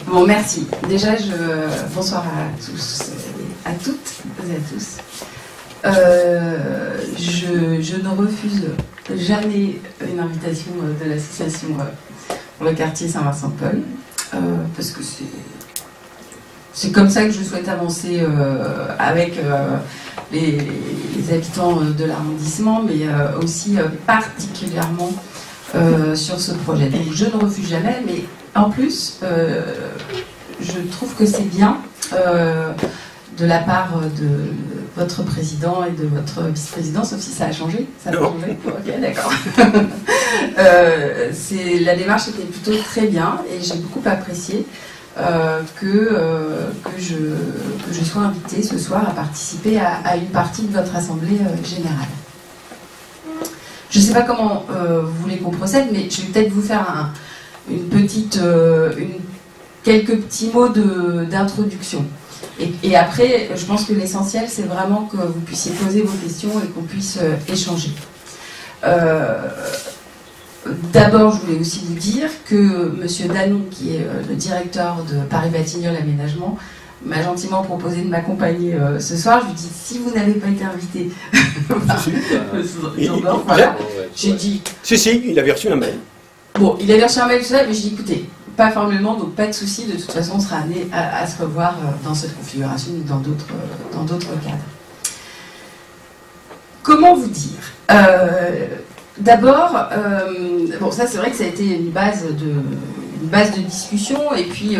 Bon, merci. Déjà, bonsoir à tous et à toutes et à tous. Je ne refuse jamais une invitation de l'association pour le quartier Saint-Vincent-de-Paul, parce que c'est comme ça que je souhaite avancer avec les habitants de l'arrondissement, mais aussi particulièrement sur ce projet. Donc je ne refuse jamais, mais en plus, je trouve que c'est bien de la part de votre président et de votre vice-président, sauf si ça a changé. Ça a changé. Ok, d'accord. La démarche était plutôt très bien et j'ai beaucoup apprécié que je sois invitée ce soir à participer à une partie de votre assemblée générale. Je ne sais pas comment vous voulez qu'on procède, mais je vais peut-être vous faire quelques petits mots d'introduction. Et après, je pense que l'essentiel, c'est vraiment que vous puissiez poser vos questions et qu'on puisse échanger. D'abord, je voulais aussi vous dire que M. Danon, qui est le directeur de Paris-Batignolles Aménagement, m'a gentiment proposé de m'accompagner ce soir. Je lui dis, si vous n'avez pas été invité, voilà. J'ai dit... Si, il avait reçu un mail. Bon, il avait reçu un mail, tout ça, mais j'ai dit, écoutez, pas formellement, donc pas de souci, de toute façon, on sera amené à se revoir dans cette configuration ou dans d'autres cadres. Comment vous dire D'abord, bon, ça c'est vrai que ça a été une base de discussion et puis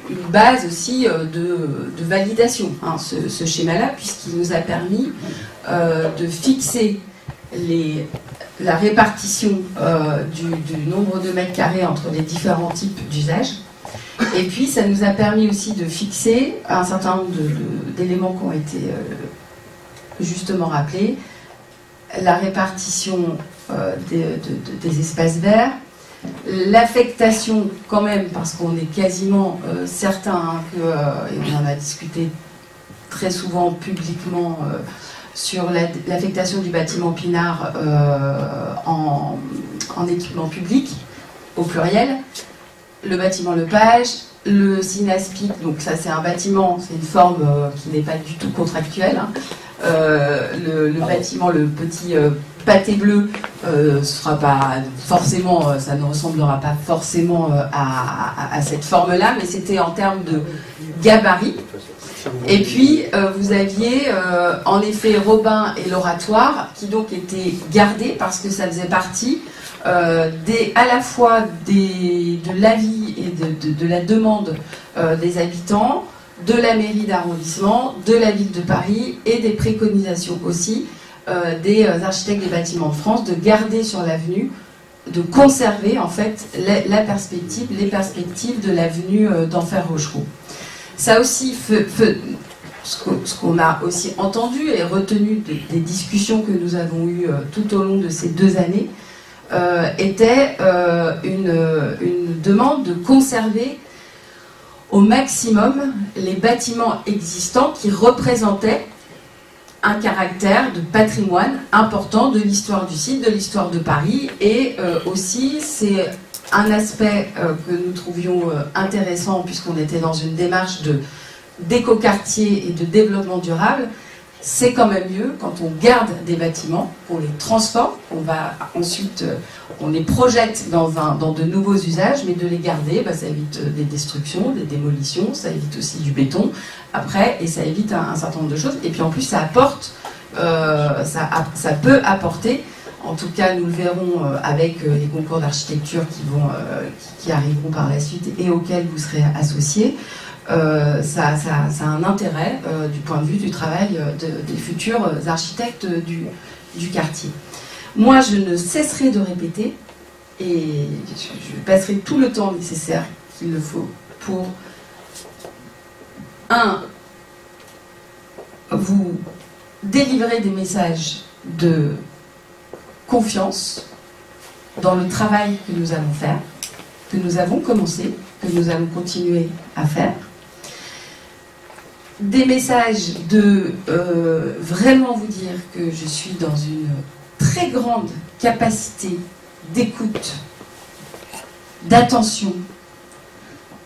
une base aussi de validation, hein, ce schéma-là, puisqu'il nous a permis de fixer la répartition du nombre de mètres carrés entre les différents types d'usages. Et puis ça nous a permis aussi de fixer un certain nombre d'éléments qui ont été justement rappelés. La répartition des espaces verts, l'affectation quand même, parce qu'on est quasiment certain hein, et on en a discuté très souvent publiquement sur l'affectation du bâtiment Pinard en équipement public, au pluriel, le bâtiment Lepage, le Synaspic, donc ça c'est un bâtiment, c'est une forme qui n'est pas du tout contractuelle, hein. Le bâtiment, le petit pâté bleu, sera pas forcément, ça ne ressemblera pas forcément à cette forme-là, mais c'était en termes de gabarit. Et puis vous aviez en effet Robin et l'oratoire qui donc étaient gardés parce que ça faisait partie à la fois de l'avis et de la demande des habitants, de la mairie d'arrondissement, de la ville de Paris et des préconisations aussi des architectes des bâtiments de France de garder sur l'avenue, de conserver en fait les perspectives de l'avenue d'Enfer Rochereau. Ça aussi, ce qu'on a aussi entendu et retenu des discussions que nous avons eues tout au long de ces 2 années, était une demande de conserver au maximum les bâtiments existants qui représentaient un caractère de patrimoine important de l'histoire du site, de l'histoire de Paris, et aussi c'est un aspect que nous trouvions intéressant puisqu'on était dans une démarche d'écoquartier et de développement durable. C'est quand même mieux quand on garde des bâtiments, qu'on les transforme, on les projette dans de nouveaux usages, mais de les garder, ça évite des destructions, des démolitions, ça évite aussi du béton après, et ça évite un certain nombre de choses. Et puis en plus, ça apporte, ça peut apporter, en tout cas nous le verrons avec les concours d'architecture qui arriveront par la suite et auxquels vous serez associés. Ça a un intérêt du point de vue du travail des futurs architectes du quartier. Moi, je ne cesserai de répéter, et je passerai tout le temps nécessaire qu'il le faut pour, vous délivrer des messages de confiance dans le travail que nous allons faire, que nous avons commencé, que nous allons continuer à faire. Des messages de vraiment vous dire que je suis dans une très grande capacité d'écoute, d'attention,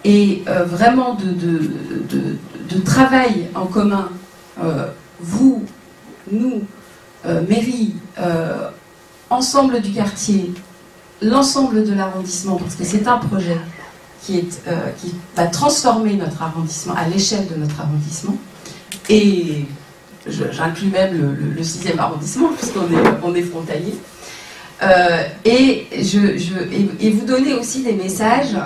et vraiment de travail en commun, vous, nous, mairie, ensemble du quartier, l'ensemble de l'arrondissement, parce que c'est un projet qui va transformer notre arrondissement à l'échelle de notre arrondissement, et j'inclus même le 6e arrondissement, puisqu'on est frontalier. Et vous donner aussi des messages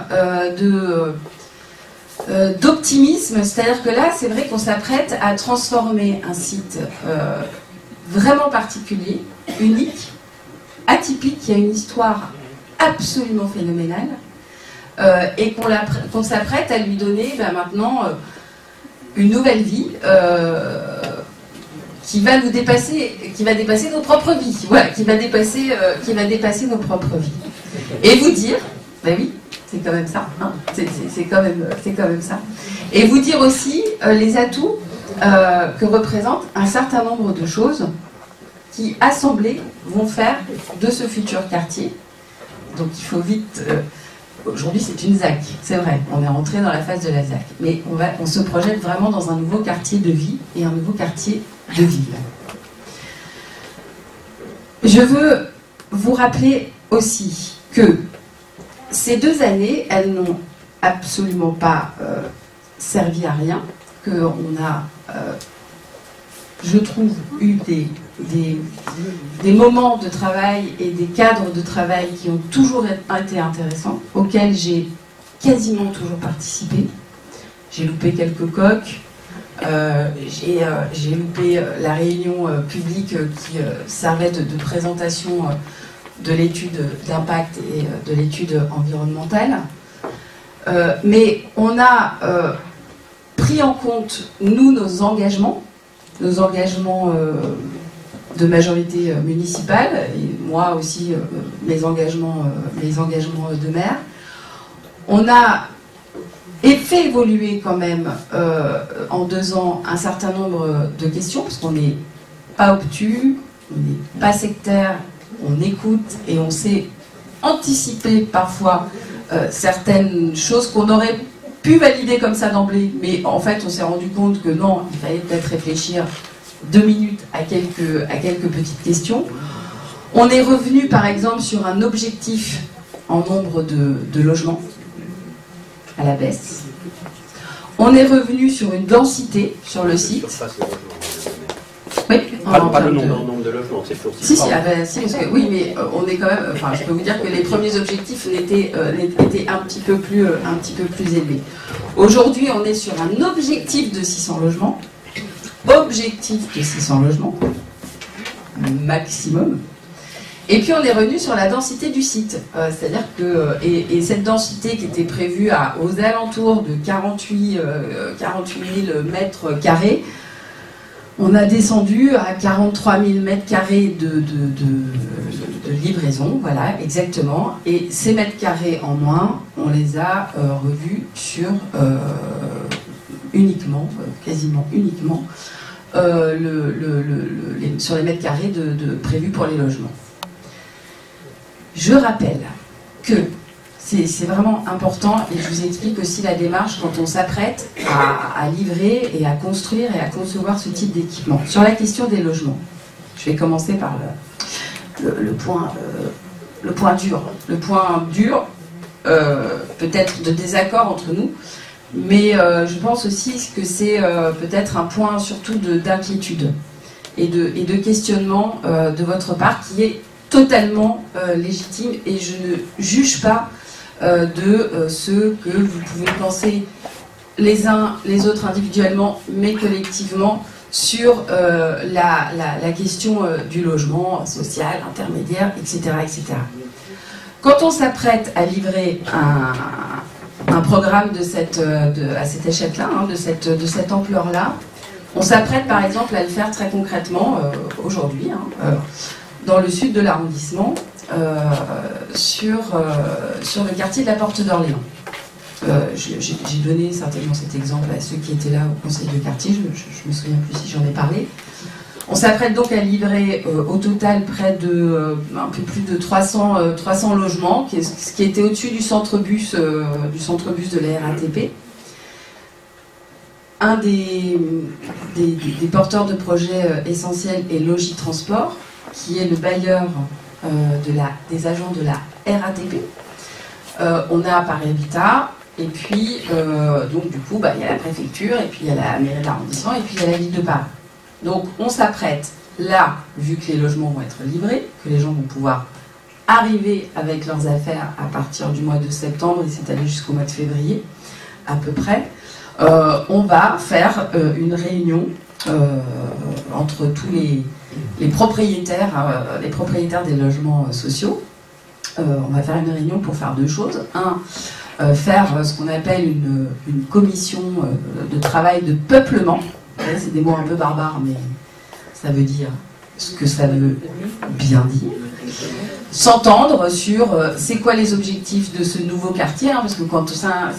d'optimisme, c'est-à-dire que là, c'est vrai qu'on s'apprête à transformer un site vraiment particulier, unique, atypique, qui a une histoire absolument phénoménale, et qu'on s'apprête à lui donner maintenant une nouvelle vie qui va nous dépasser, qui va dépasser nos propres vies, voilà, qui va dépasser nos propres vies. Et vous dire, ben oui, c'est quand même ça, hein, c'est quand même ça. Et vous dire aussi les atouts que représentent un certain nombre de choses qui, assemblées, vont faire de ce futur quartier. Donc il faut vite... Aujourd'hui, c'est une ZAC, c'est vrai, on est rentré dans la phase de la ZAC. Mais on se projette vraiment dans un nouveau quartier de vie et un nouveau quartier de ville. Je veux vous rappeler aussi que ces 2 années, elles n'ont absolument pas servi à rien, qu'on a, je trouve, eu des moments de travail et des cadres de travail qui ont toujours été intéressants, auxquels j'ai quasiment toujours participé. J'ai loupé quelques coques, j'ai loupé la réunion publique qui servait de présentation de l'étude d'impact et de l'étude environnementale. Mais on a pris en compte, nous, nos engagements de majorité municipale, et moi aussi mes engagements de maire. On a fait évoluer quand même en 2 ans un certain nombre de questions, parce qu'on n'est pas obtus, on n'est pas sectaire, on écoute et on sait anticiper parfois certaines choses qu'on aurait pu valider comme ça d'emblée, mais en fait on s'est rendu compte que non, il fallait peut-être réfléchir 2 minutes à quelques petites questions. On est revenu par exemple sur un objectif en nombre de logements à la baisse. On est revenu sur une densité sur le site. Oui, pas le nombre de logements, c'est toujours si, parce que, oui, mais on est quand même. Enfin, je peux vous dire que les premiers objectifs étaient un petit peu plus élevés. Aujourd'hui, on est sur un objectif de 600 logements. Objectif de 600 logements maximum. Et puis on est revenu sur la densité du site, c'est-à-dire que et cette densité qui était prévue aux alentours de 48 000 mètres carrés, on a descendu à 43 000 mètres carrés de livraison, voilà, exactement. Et ces mètres carrés en moins, on les a revus sur uniquement, quasiment uniquement, sur les mètres carrés prévus pour les logements. Je rappelle que c'est vraiment important, et je vous explique aussi la démarche quand on s'apprête à livrer et à construire et à concevoir ce type d'équipement. Sur la question des logements, je vais commencer par le point dur. Le point dur, peut-être de désaccord entre nous, mais je pense aussi que c'est peut-être un point surtout d'inquiétude et de questionnement de votre part qui est totalement légitime, et je ne juge pas de ce que vous pouvez penser les uns les autres individuellement mais collectivement sur la question du logement social, intermédiaire, etc., etc. Quand on s'apprête à livrer un programme à cette échelle-là, hein, de cette ampleur-là, on s'apprête par exemple à le faire très concrètement aujourd'hui, hein, dans le sud de l'arrondissement, sur le quartier de la Porte d'Orléans. J'ai donné certainement cet exemple à ceux qui étaient là au conseil de quartier, je me souviens plus si j'en ai parlé. On s'apprête donc à livrer au total près de un peu plus de 300 logements, ce qui était au-dessus du centre-bus de la RATP. Un des porteurs de projets essentiels est Logis Transport, qui est le bailleur des agents de la RATP. On a Paris Habitat, et puis donc du coup il y a la préfecture, et puis il y a la mairie d'arrondissement, et puis il y a la ville de Paris. Donc on s'apprête là, vu que les logements vont être livrés, que les gens vont pouvoir arriver avec leurs affaires à partir du mois de septembre et s'étaler jusqu'au mois de février à peu près. On va faire une réunion entre tous les propriétaires des logements sociaux. On va faire une réunion pour faire deux choses. Faire ce qu'on appelle une commission de travail de peuplement. C'est des mots un peu barbares, mais ça veut dire ce que ça veut bien dire. S'entendre sur c'est quoi les objectifs de ce nouveau quartier, parce que quand ça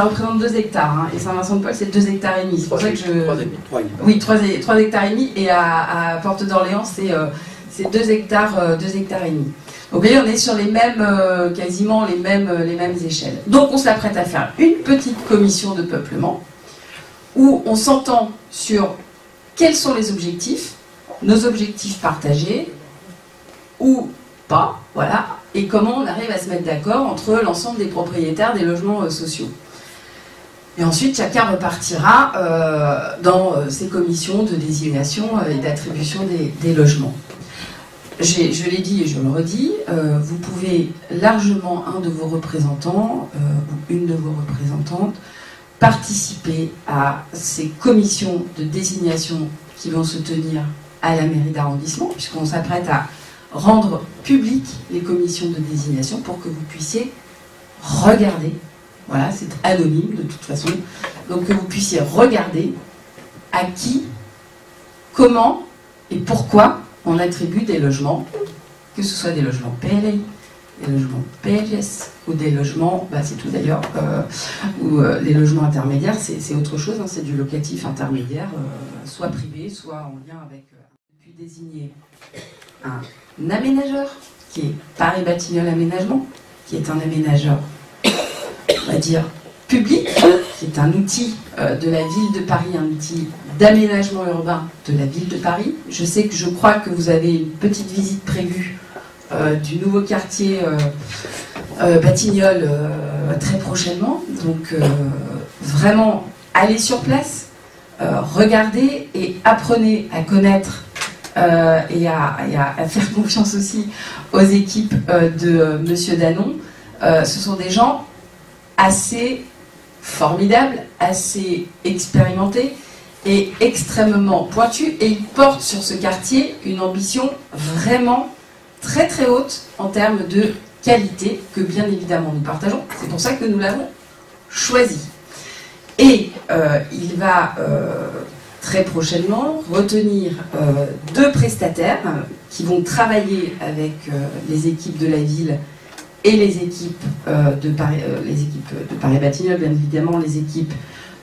représente 2 hectares, et Saint-Vincent-de-Paul c'est 2,5 hectares. C'est pour ça que 3 hectares et demi, et à Porte d'Orléans c'est 2 hectares, 2 hectares et demi. Donc vous voyez, on est sur les mêmes, quasiment les mêmes échelles. Donc on s'apprête à faire une petite commission de peuplement où on s'entend sur quels sont les objectifs, nos objectifs partagés, ou pas, voilà, et comment on arrive à se mettre d'accord entre l'ensemble des propriétaires des logements sociaux. Et ensuite, chacun repartira dans ses commissions de désignation et d'attribution des logements. Je l'ai dit et je le redis, vous pouvez largement, un de vos représentants ou une de vos représentantes, participer à ces commissions de désignation qui vont se tenir à la mairie d'arrondissement, puisqu'on s'apprête à rendre publiques les commissions de désignation pour que vous puissiez regarder, voilà, c'est anonyme de toute façon, donc que vous puissiez regarder à qui, comment et pourquoi on attribue des logements, que ce soit des logements PLI, des logements PLS ou des logements, c'est tout d'ailleurs, ou les logements intermédiaires, c'est autre chose, c'est du locatif intermédiaire, soit privé, soit en lien avec... Puis désigner un aménageur, qui est Paris Batignolles Aménagement, qui est un aménageur, on va dire, public, qui est un outil de la ville de Paris, un outil d'aménagement urbain de la ville de Paris. Je crois que vous avez une petite visite prévue du nouveau quartier Batignolles très prochainement. Donc vraiment, allez sur place, regardez et apprenez à connaître et à faire confiance aussi aux équipes de Monsieur Danon. Ce sont des gens assez formidables, assez expérimentés et extrêmement pointus, et ils portent sur ce quartier une ambition vraiment très très haute en termes de qualité que bien évidemment nous partageons. C'est pour ça que nous l'avons choisi. Et il va très prochainement retenir 2 prestataires qui vont travailler avec les équipes de la ville et les équipes de Paris Batignolles, bien évidemment, les équipes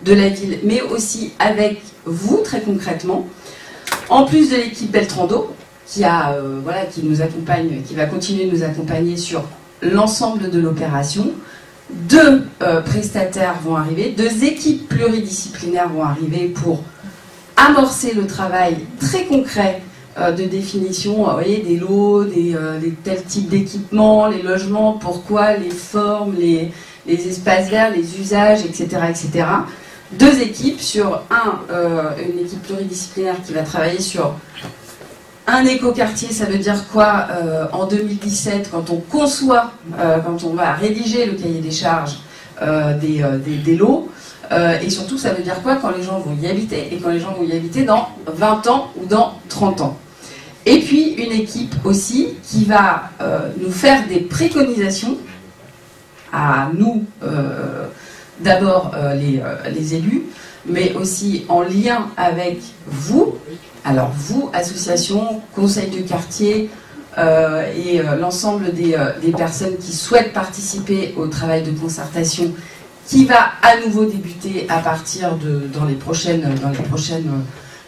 de la ville, mais aussi avec vous très concrètement, en plus de l'équipe Beltrando, qui nous accompagne, qui va continuer de nous accompagner sur l'ensemble de l'opération. 2 prestataires vont arriver, 2 équipes pluridisciplinaires vont arriver pour amorcer le travail très concret de définition, vous voyez, des lots, des tels types d'équipements, les logements, pourquoi, les formes, les espaces verts, les usages, etc. etc. 2 équipes sur une équipe pluridisciplinaire qui va travailler sur un écoquartier. Ça veut dire quoi en 2017, quand on conçoit, quand on va rédiger le cahier des charges des lots, et surtout ça veut dire quoi quand les gens vont y habiter, et quand les gens vont y habiter dans 20 ans ou dans 30 ans. Et puis une équipe aussi qui va nous faire des préconisations à nous, d'abord les élus, mais aussi en lien avec vous, alors vous, associations, conseils de quartier et l'ensemble des personnes qui souhaitent participer au travail de concertation qui va à nouveau débuter à partir dans les prochaines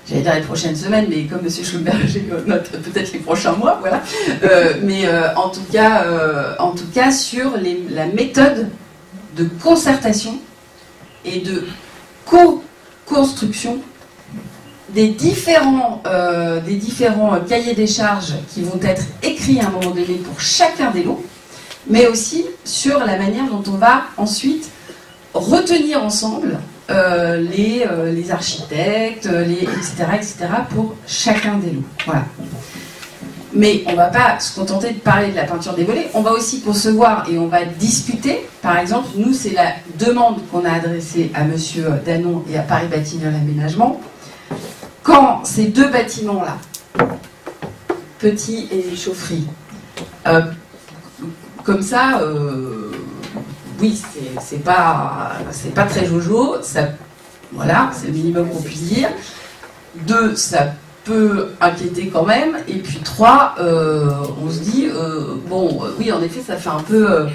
j'allais dire les prochaines semaines, mais comme M. Schlumberger note peut-être les prochains mois, voilà. Mais en tout cas sur la méthode de concertation et de co-construction des différents cahiers des charges qui vont être écrits à un moment donné pour chacun des lots, mais aussi sur la manière dont on va ensuite retenir ensemble les architectes, etc., pour chacun des lots. Voilà. Mais on ne va pas se contenter de parler de la peinture des volets, on va aussi concevoir et on va discuter. Par exemple, nous, c'est la demande qu'on a adressée à M. Danon et à Paris Bâtiment Aménagement. Quand ces deux bâtiments-là, Petit et Chaufferie, comme ça, oui, c'est pas très jojo, ça, voilà, c'est le minimum qu'on puisse dire. 2, ça peut inquiéter quand même. Et puis 3, on se dit, bon, oui, en effet, ça fait un peu...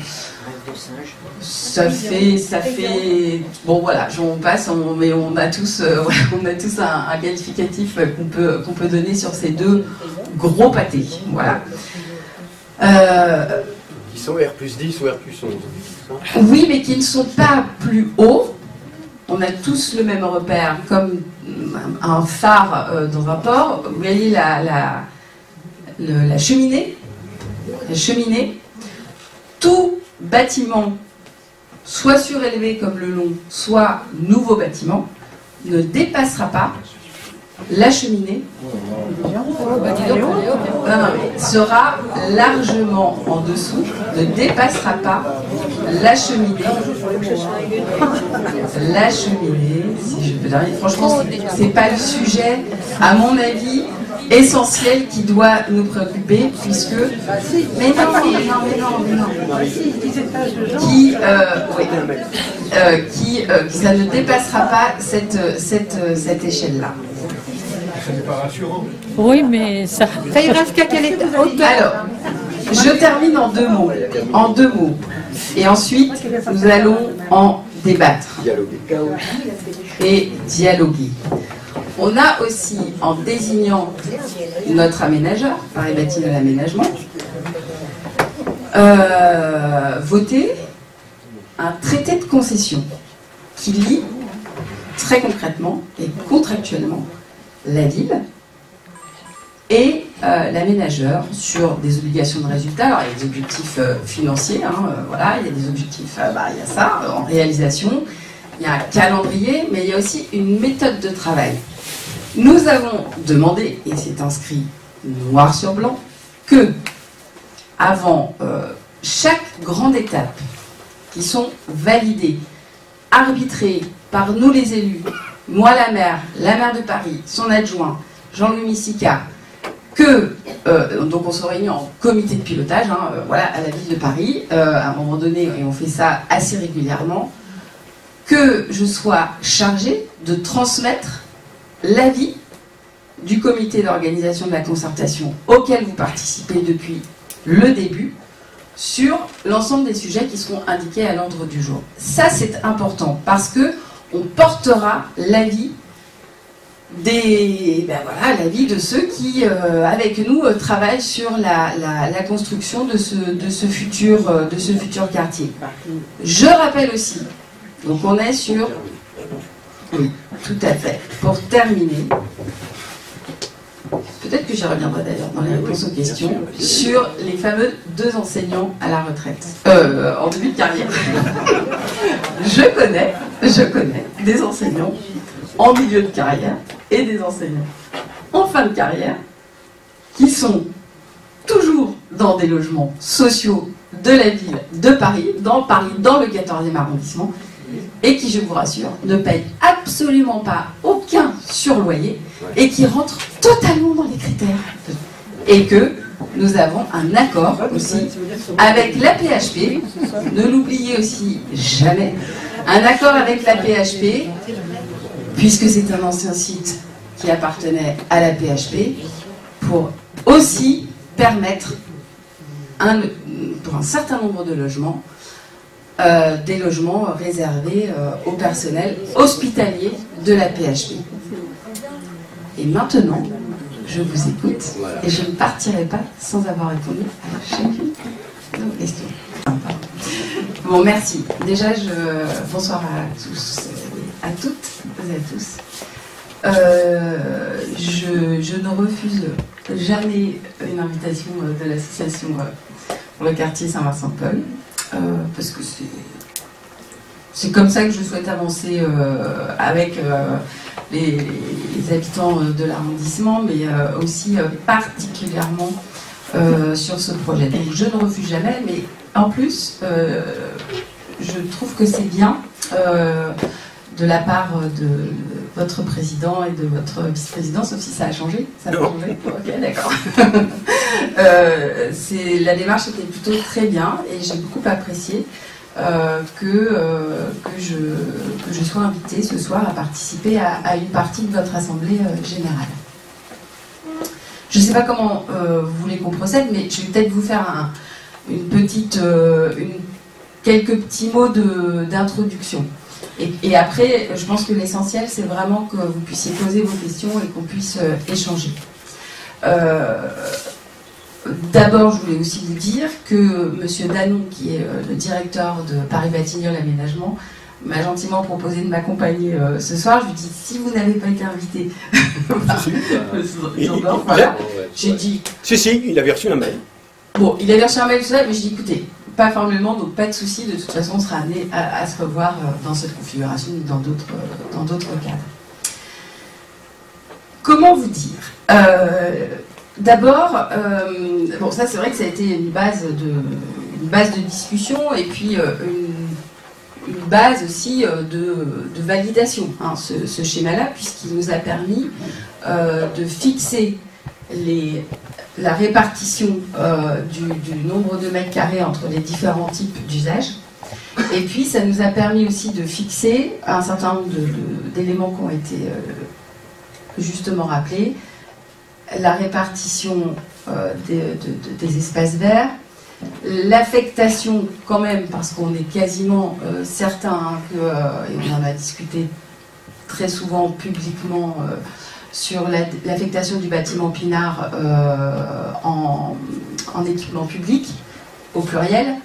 ça fait... Bon, voilà, on passe, mais on a tous un qualificatif qu'on peut donner sur ces deux gros pâtés. Voilà. Ils sont R+10 ou R+11. Oui, mais qui ne sont pas plus hauts. On a tous le même repère, comme un phare dans un port. Vous voyez la cheminée. La cheminée. Tout bâtiment, soit surélevé comme le long, soit nouveau bâtiment, ne dépassera pas la cheminée. Sera largement en dessous, ne dépassera pas la cheminée. La cheminée, si je peux dire, franchement, c'est pas le sujet, à mon avis, essentiel qui doit nous préoccuper, puisque... Mais non. Ça ne dépassera pas cette échelle-là. Ce n'est pas rassurant. Oui, mais ça ira jusqu'à quelle hauteur? Alors, je termine en deux mots. Et ensuite, nous allons en débattre. Et dialoguer. On a aussi, en désignant notre aménageur, Paris Bâtiment Aménagement, voté un traité de concession qui lie très concrètement et contractuellement la ville et l'aménageur sur des obligations de résultat. Alors il y a des objectifs financiers, voilà, il y a des objectifs, il y a ça, en réalisation, il y a un calendrier, mais il y a aussi une méthode de travail. Nous avons demandé, et c'est inscrit noir sur blanc, que avant chaque grande étape qui sont validées, arbitrées par nous les élus, moi la maire de Paris, son adjoint, Jean-Louis Missica, donc on se réunit en comité de pilotage, voilà, à la ville de Paris, à un moment donné, et on fait ça assez régulièrement, que je sois chargée de transmettre l'avis du comité d'organisation de la concertation auquel vous participez depuis le début sur l'ensemble des sujets qui seront indiqués à l'ordre du jour. Ça, c'est important parce que on portera l'avis l'avis de ceux qui, avec nous, travaillent sur la construction de ce futur quartier. Je rappelle aussi, donc on est sur... Oui, tout à fait. Pour terminer, peut-être que j'y reviendrai d'ailleurs dans les réponses aux questions, sur les fameux 2 enseignants à la retraite, en début de carrière. Je connais des enseignants en milieu de carrière et des enseignants en fin de carrière qui sont toujours dans des logements sociaux de la ville de Paris, dans le 14e arrondissement, et qui, je vous rassure, ne payent absolument pas aucun surloyer et qui rentrent totalement dans les critères. Et que nous avons un accord aussi avec la PHP, ne l'oubliez aussi jamais, un accord avec la PHP, puisque c'est un ancien site qui appartenait à la PHP, pour aussi permettre, pour un certain nombre de logements, des logements réservés au personnel hospitalier de la PHP. Et maintenant, je vous écoute Voilà. et je ne partirai pas sans avoir répondu à chacune de vos questions. Bon, merci. Déjà, bonsoir à tous, à toutes et à tous. Je ne refuse jamais une invitation de l'association pour le quartier Saint-Vincent-de-Paul, parce que c'est comme ça que je souhaite avancer avec les habitants de l'arrondissement, mais aussi particulièrement sur ce projet. Donc je ne refuse jamais, mais en plus, je trouve que c'est bien de la part de votre président et de votre vice-président, sauf si ça a changé. Ça a changé. Ok, d'accord. La démarche était plutôt très bien et j'ai beaucoup apprécié que je sois invitée ce soir à participer à une partie de votre assemblée générale. Je ne sais pas comment vous voulez qu'on procède, mais je vais peut-être vous faire quelques petits mots d'introduction. Et après, je pense que l'essentiel, c'est vraiment que vous puissiez poser vos questions et qu'on puisse échanger. D'abord, je voulais aussi vous dire que M. Danon, qui est le directeur de Paris-Batignolles Aménagement, m'a gentiment proposé de m'accompagner ce soir. Je lui ai dit, si vous n'avez pas été invité voilà. J'ai dit... Si, il avait reçu un mail. Bon, il avait reçu un mail, tout ça, mais j'ai dit, écoutez, pas formellement, donc pas de souci, de toute façon, on sera amené à se revoir dans cette configuration ou dans d'autres cadres. Comment vous dire D'abord, bon, ça c'est vrai que ça a été une base de discussion et puis une base aussi de validation, hein, ce schéma-là, puisqu'il nous a permis de fixer la répartition du nombre de mètres carrés entre les différents types d'usages. Et puis ça nous a permis aussi de fixer un certain nombre d'éléments qui ont été justement rappelés. La répartition des espaces verts, l'affectation quand même, parce qu'on est quasiment certain et on en a discuté très souvent publiquement sur l'affectation du bâtiment Pinard en équipement public, au pluriel,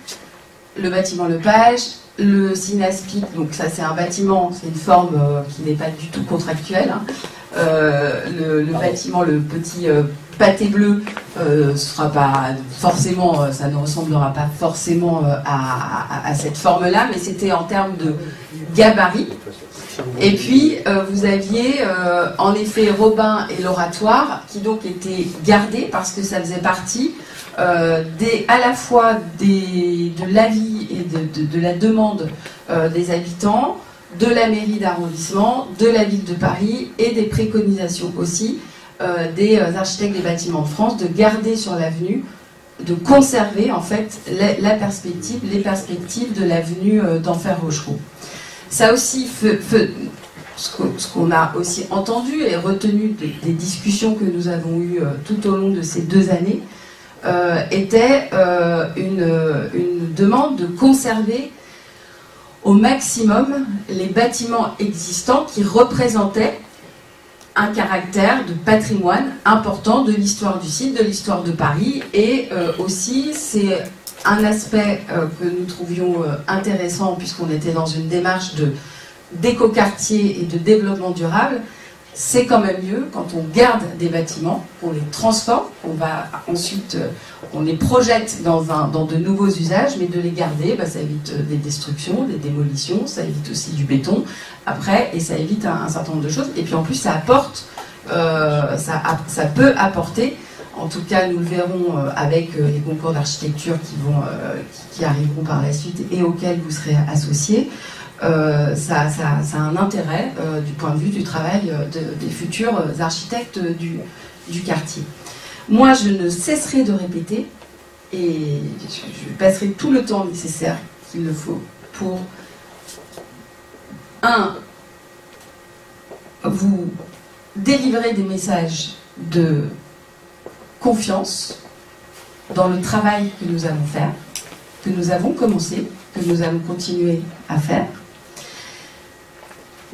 le bâtiment Lepage, le Synaspic, donc ça c'est un bâtiment, c'est une forme qui n'est pas du tout contractuelle, hein. Le bâtiment, le petit pâté bleu, sera pas forcément, ça ne ressemblera pas forcément à cette forme-là, mais c'était en termes de gabarit. Et puis vous aviez en effet Robin et l'oratoire qui donc étaient gardés parce que ça faisait partie à la fois de l'avis et de la demande des habitants, de la mairie d'arrondissement, de la ville de Paris et des préconisations aussi des architectes des bâtiments de France de garder sur l'avenue, de conserver en fait les perspectives de l'avenue d'Enfer Rochereau. Ça aussi, ce qu'on a aussi entendu et retenu des discussions que nous avons eues tout au long de ces 2 années, était une demande de conserver au maximum les bâtiments existants qui représentaient un caractère de patrimoine important de l'histoire du site, de l'histoire de Paris, et aussi c'est un aspect que nous trouvions intéressant puisqu'on était dans une démarche d'écoquartier et de développement durable. C'est quand même mieux quand on garde des bâtiments, qu'on les transforme, on les projette dans de nouveaux usages, mais de les garder, ça évite des destructions, des démolitions, ça évite aussi du béton après, et ça évite un certain nombre de choses. Et puis en plus, ça apporte, ça peut apporter, en tout cas nous le verrons avec les concours d'architecture qui arriveront par la suite et auxquels vous serez associés. Ça a un intérêt du point de vue du travail des futurs architectes du quartier. Moi, je ne cesserai de répéter, et je passerai tout le temps nécessaire qu'il le faut pour vous délivrer des messages de confiance dans le travail que nous allons faire, que nous avons commencé, que nous allons continuer à faire.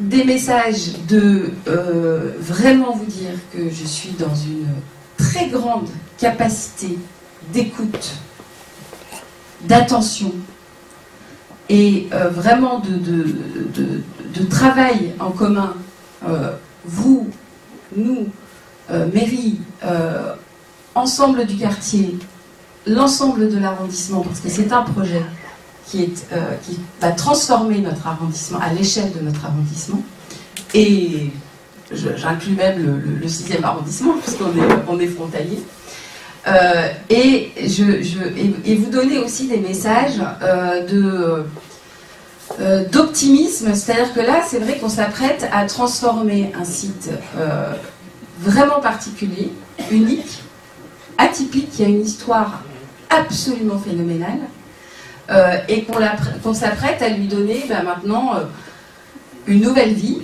des messages de vraiment vous dire que je suis dans une très grande capacité d'écoute, d'attention et vraiment de travail en commun, vous, nous, mairie, ensemble du quartier, l'ensemble de l'arrondissement, parce que c'est un projet qui va transformer notre arrondissement à l'échelle de notre arrondissement, et j'inclus même le 6e arrondissement, puisqu'on est frontalier. Et vous donner aussi des messages d'optimisme, c'est-à-dire que là, c'est vrai qu'on s'apprête à transformer un site vraiment particulier, unique, atypique, qui a une histoire absolument phénoménale, et qu'on s'apprête à lui donner maintenant une nouvelle vie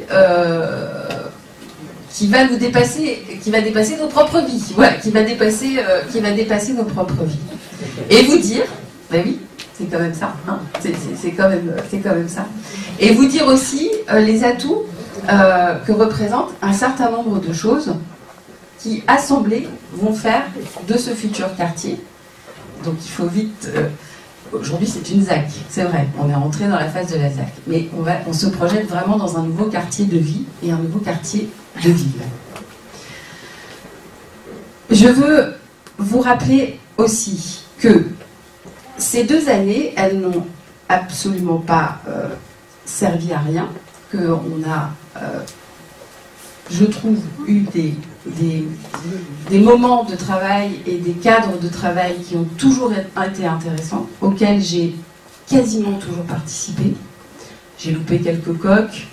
qui va nous dépasser, qui va dépasser nos propres vies, voilà, qui va dépasser nos propres vies. Et vous dire, ben oui, c'est quand même ça, hein, c'est quand même ça. Et vous dire aussi les atouts que représentent un certain nombre de choses qui, assemblées, vont faire de ce futur quartier. Donc il faut vite... Aujourd'hui, c'est une ZAC, c'est vrai, on est rentré dans la phase de la ZAC. Mais on se projette vraiment dans un nouveau quartier de vie et un nouveau quartier de ville. Je veux vous rappeler aussi que ces 2 années, elles n'ont absolument pas servi à rien, qu'on a, je trouve, eu des moments de travail et des cadres de travail qui ont toujours été intéressants, auxquels j'ai quasiment toujours participé. J'ai loupé quelques coques,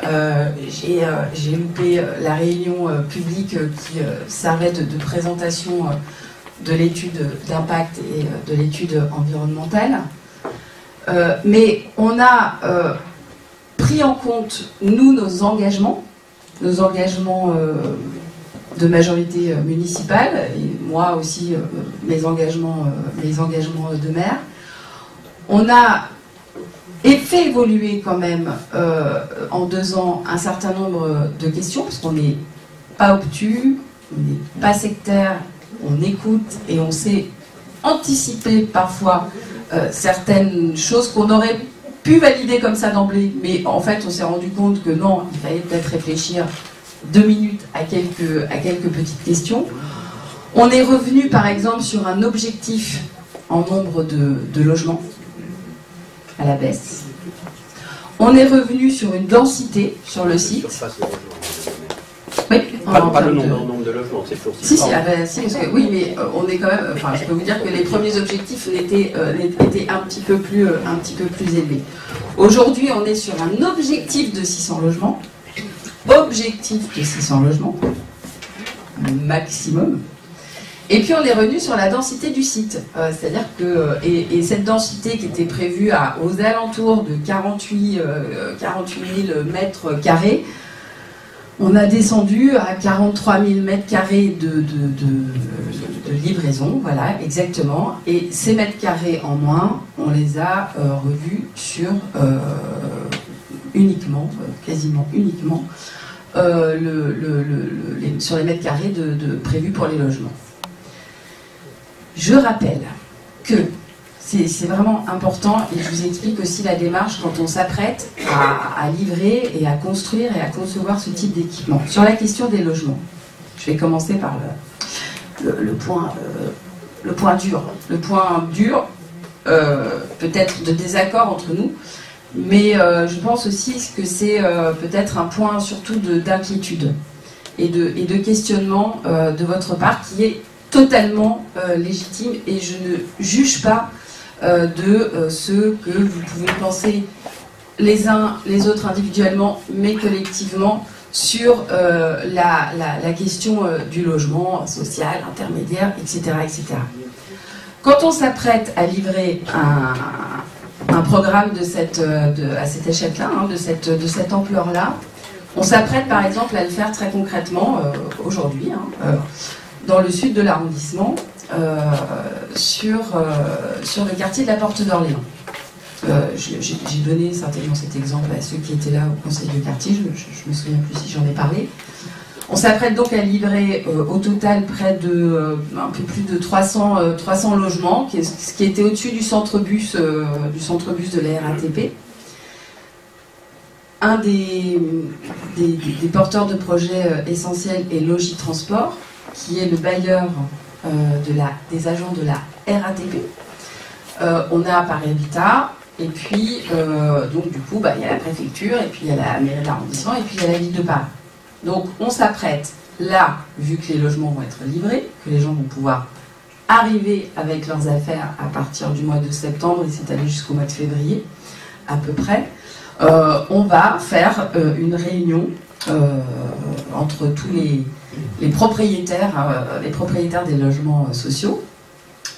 j'ai loupé la réunion publique qui servait de présentation de l'étude d'impact et de l'étude environnementale. Mais on a pris en compte, nous, nos engagements de majorité municipale, et moi aussi mes engagements de maire. On a fait évoluer quand même en 2 ans un certain nombre de questions, parce qu'on n'est pas obtus, on n'est pas sectaire, on écoute et on sait anticiper parfois certaines choses qu'on aurait pu valider comme ça d'emblée, mais en fait on s'est rendu compte que non, il fallait peut-être réfléchir 2 minutes à quelques petites questions. On est revenu par exemple sur un objectif en nombre de logements à la baisse. On est revenu sur une densité sur le site. Oui, pas le nombre de logements, c'est toujours si, parce que, oui, mais on est quand même. Enfin, je peux vous dire que les premiers objectifs étaient un petit peu plus élevés. Aujourd'hui, on est sur un objectif de 600 logements. Objectif de 600 logements maximum. Et puis on est revenu sur la densité du site, c'est-à-dire que et cette densité qui était prévue aux alentours de 48 000 mètres carrés, on a descendu à 43 000 mètres carrés de livraison, voilà, exactement. Et ces mètres carrés en moins, on les a revus sur uniquement, quasiment uniquement, sur les mètres carrés prévus pour les logements. Je rappelle que c'est vraiment important, et je vous explique aussi la démarche quand on s'apprête à livrer et à construire et à concevoir ce type d'équipement. Sur la question des logements, je vais commencer par le point dur. Le point dur, peut-être de désaccord entre nous, mais je pense aussi que c'est peut-être un point surtout d'inquiétude et de questionnement de votre part qui est totalement légitime, et je ne juge pas de ce que vous pouvez penser les uns les autres individuellement mais collectivement sur la question du logement social, intermédiaire, etc., etc. Quand on s'apprête à livrer un programme à cette échelle-là, hein, de cette ampleur-là, on s'apprête par exemple à le faire très concrètement aujourd'hui, hein, dans le sud de l'arrondissement, sur le quartier de la Porte d'Orléans. J'ai donné certainement cet exemple à ceux qui étaient là au conseil de quartier, je me souviens plus si j'en ai parlé. On s'apprête donc à livrer au total près de un peu plus de 300 logements, ce qui était au-dessus du centre-bus de la RATP. Un des porteurs de projets essentiels est Logis Transport, qui est le bailleur des agents de la RATP. On a Paris Habitat, et puis donc du coup il y a la préfecture, et puis il y a la mairie d'arrondissement, et puis il y a la ville de Paris. Donc on s'apprête là, vu que les logements vont être livrés, que les gens vont pouvoir arriver avec leurs affaires à partir du mois de septembre et s'étaler jusqu'au mois de février à peu près, on va faire une réunion entre tous les propriétaires des logements sociaux.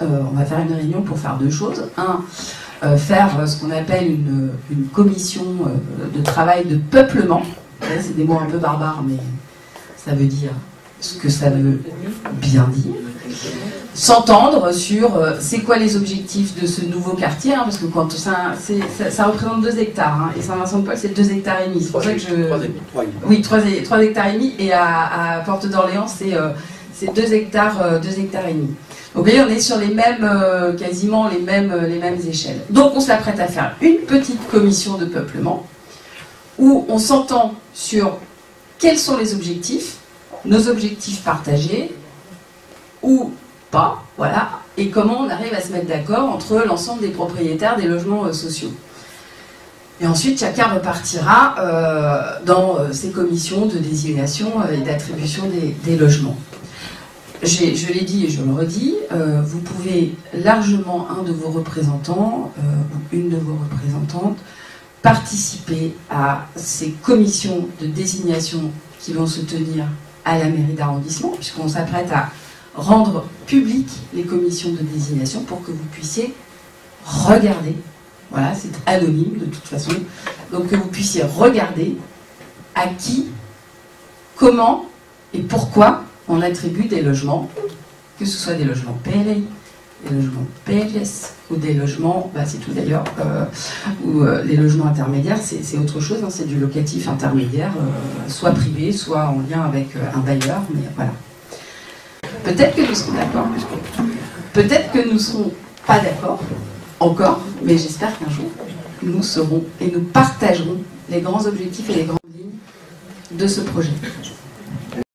On va faire une réunion pour faire deux choses. Faire ce qu'on appelle une commission de travail de peuplement. C'est des mots un peu barbares, mais ça veut dire ce que ça veut bien dire. S'entendre sur c'est quoi les objectifs de ce nouveau quartier, parce que quand ça représente 2 hectares, et Saint-Vincent-de-Paul c'est 2 hectares et demi. C'est pour ça que 3 hectares et demi, et à Porte d'Orléans c'est 2 hectares et demi. Donc vous voyez, on est sur les mêmes, quasiment les mêmes échelles. Donc on s'apprête à faire une petite commission de peuplement où on s'entend sur quels sont les objectifs, nos objectifs partagés, ou pas, voilà, et comment on arrive à se mettre d'accord entre l'ensemble des propriétaires des logements sociaux. Et ensuite, chacun repartira dans ces commissions de désignation et d'attribution des logements. Je l'ai dit et je le redis, vous pouvez largement, un de vos représentants ou une de vos représentantes, participer à ces commissions de désignation qui vont se tenir à la mairie d'arrondissement, puisqu'on s'apprête à rendre publiques les commissions de désignation pour que vous puissiez regarder, voilà, c'est anonyme de toute façon, donc que vous puissiez regarder à qui, comment et pourquoi on attribue des logements, que ce soit des logements PLI, des logements PLS ou des logements, c'est tout d'ailleurs, ou les logements intermédiaires, c'est autre chose, c'est du locatif intermédiaire, soit privé, soit en lien avec un bailleur, mais voilà. Peut-être que nous serons d'accord, peut-être que nous ne serons pas d'accord, encore, mais j'espère qu'un jour, nous serons et nous partagerons les grands objectifs et les grandes lignes de ce projet.